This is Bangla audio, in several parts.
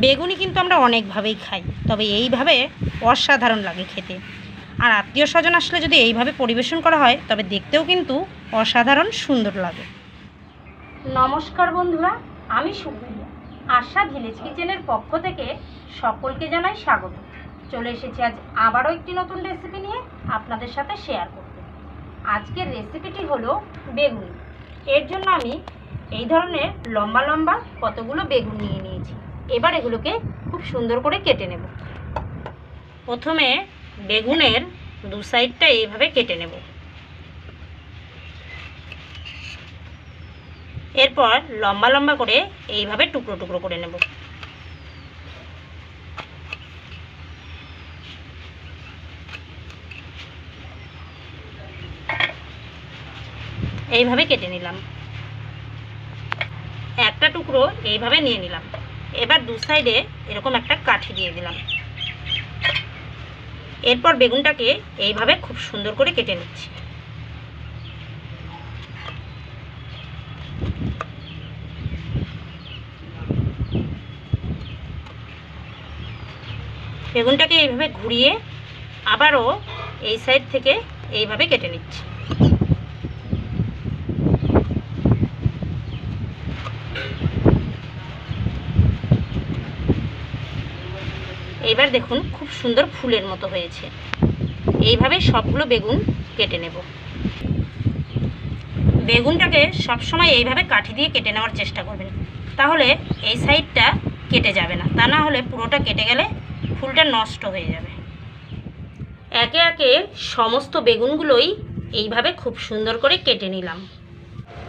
বেগুনি কিন্তু আমরা অনেকভাবেই খাই, তবে এইভাবে অসাধারণ লাগে খেতে। আর আত্মীয় স্বজন আসলে যদি এইভাবে পরিবেশন করা হয় তবে দেখতেও কিন্তু অসাধারণ সুন্দর লাগে। নমস্কার বন্ধুরা, আমি সুপ্রিয়া। আশা ভিলেজ কিচেনের পক্ষ থেকে সকলকে জানাই স্বাগত। চলে এসেছি আজ আবারও একটি নতুন রেসিপি নিয়ে আপনাদের সাথে শেয়ার করতে। আজকের রেসিপিটি হলো বেগুনি। এর জন্য আমি এই ধরনের লম্বা লম্বা কতগুলো বেগুন নিয়ে নিয়েছি। এবার এগুলোকে খুব সুন্দর করে কেটে নেব। প্রথমে বেগুনের দু সাইডটা এইভাবে কেটে নেব। এরপর লম্বা লম্বা করে এইভাবে টুকরো টুকরো করে নেব। এইভাবে কেটে নিলাম। একটা টুকরো এইভাবে নিয়ে নিলাম। এবার দু সাইডে এরকম একটা কাঠি দিয়ে দিলাম। এরপর বেগুনটাকে এইভাবে খুব সুন্দর করে কেটে নিচ্ছি। বেগুনটাকে এইভাবে ঘুরিয়ে আবারও এই সাইড থেকে এইভাবে কেটে নিচ্ছি। এইবার দেখুন খুব সুন্দর ফুলের মতো হয়েছে। এইভাবে সবগুলো বেগুন কেটে নেব। বেগুনটাকে সবসময় এইভাবে কাঠি দিয়ে কেটে নেওয়ার চেষ্টা করবেন, তাহলে এই সাইডটা কেটে যাবে না। তা না হলে পুরোটা কেটে গেলে ফুলটা নষ্ট হয়ে যাবে। একে একে সমস্ত বেগুনগুলোই এইভাবে খুব সুন্দর করে কেটে নিলাম।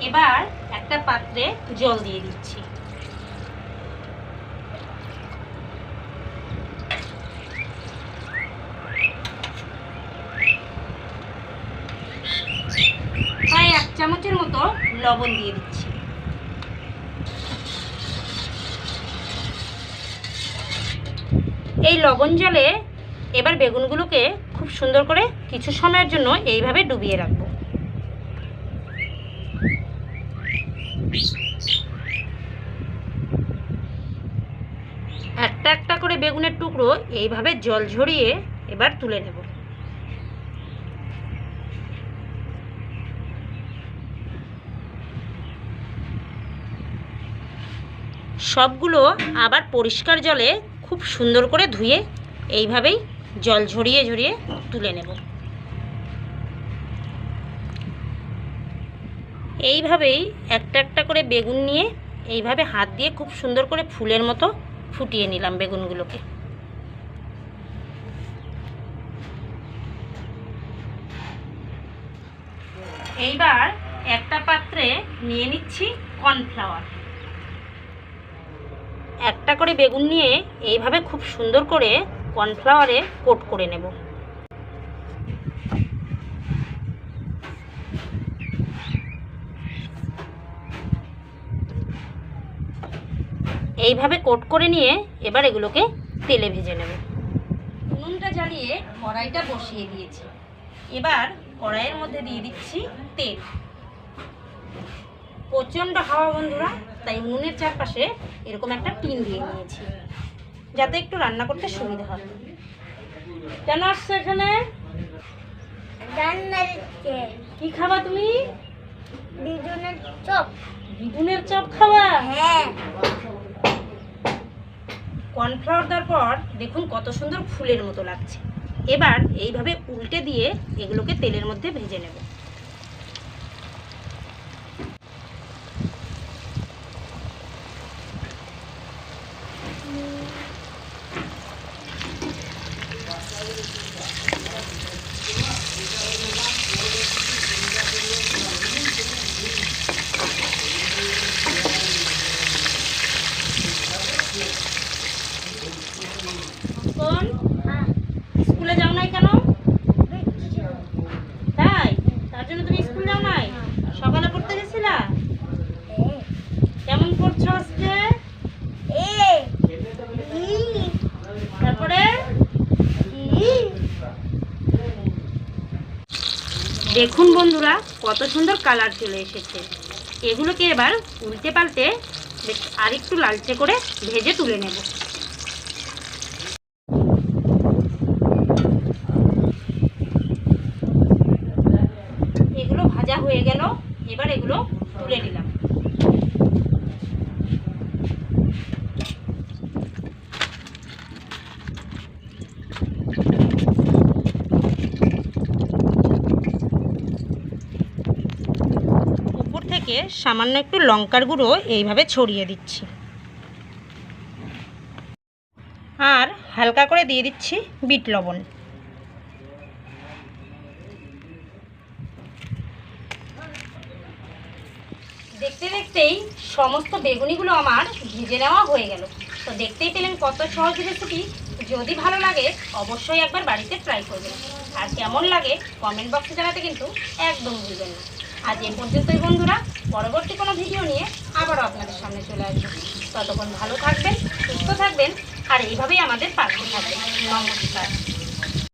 এবার একটা পাত্রে জল দিয়ে দিচ্ছি। প্রায় 1 চামচের মতো লবণ দিয়ে দিচ্ছি। এই লবণ জলে এবার বেগুনগুলোকে খুব সুন্দর করে কিছু সময়ের জন্য এইভাবে ডুবিয়ে রাখবো। একটা একটা করে বেগুনের টুকরো এইভাবে জল ঝরিয়ে এবার তুলে নেব। সবগুলো আবার পরিষ্কার জলে খুব সুন্দর করে ধুয়ে এইভাবেই জল ঝরিয়ে ঝরিয়ে তুলে নেব। এইভাবেই একটা একটা করে বেগুন নিয়ে এইভাবে হাত দিয়ে খুব সুন্দর করে ফুলের মতো ফুটিয়ে নিলাম বেগুনগুলোকে। এইবার একটা পাত্রে নিয়ে নিচ্ছি কর্নফ্লাওয়ার। একটা করে বেগুন নিয়ে এইভাবে খুব সুন্দর করে কর্নফ্লাওয়ারে কোট করে নেব। এইভাবে কোট করে নিয়ে এবার এগুলোকে তেলে ভেজে নেব। উনুনটা জ্বালিয়ে কড়াইটা বসিয়ে দিয়েছি। এবার কড়াইয়ের মধ্যে দিয়ে দিচ্ছি তেল। প্রচণ্ড হাওয়া বন্ধুরা, তাই উনুনের চারপাশে এরকম একটা টিন দিয়ে নিয়েছি যাতে একটু রান্না করতে সুবিধা হয়। কেন আসছো এখানে? কি খাবা তুমি? বেগুনের চপ। বেগুনের চপ খাওয়া? হ্যাঁ। কর্নফ্লাওয়ার দেওয়ার পর দেখুন কত সুন্দর ফুলের মতো লাগছে। এবার এইভাবে উল্টে দিয়ে এগুলোকে তেলের মধ্যে ভেজে নেব। স্কুলে যাও নাই কেন? তাই? তার জন্য তুমি স্কুল যাও নাই? সকালে পড়তে গেছিলা? কেমন পড়ছো আজকে? তারপরে দেখুন বন্ধুরা কত সুন্দর কালার চলে এসেছে। এগুলোকে এবার উল্টে পাল্টে আরেকটু লালচে করে ভেজে তুলে নেব। চারিদিকে সামান্য একটু লঙ্কার গুঁড়ো এইভাবে ছড়িয়ে দিচ্ছি। আর হালকা করে দিয়ে দিচ্ছি বিট লবণ। দেখতে দেখতেই সমস্ত বেগুনিগুলো আমার ভেজে নেওয়া হয়ে গেল। তো দেখতেই পেলেন কত সহজ রেসিপি। যদি ভালো লাগে অবশ্যই একবার বাড়িতে ট্রাই করবেন, আর কেমন লাগে কমেন্ট বক্সে জানাতে কিন্তু একদম ভুলবেন না। আজ এ পর্যন্তই বন্ধুরা, পরবর্তী কোনো ভিডিও নিয়ে আবারও আপনাদের সামনে চলে আসবো। ততক্ষণ ভালো থাকবেন, সুস্থ থাকবেন, আর এইভাবেই আমাদের পাশে থাকবেন। নমস্কার।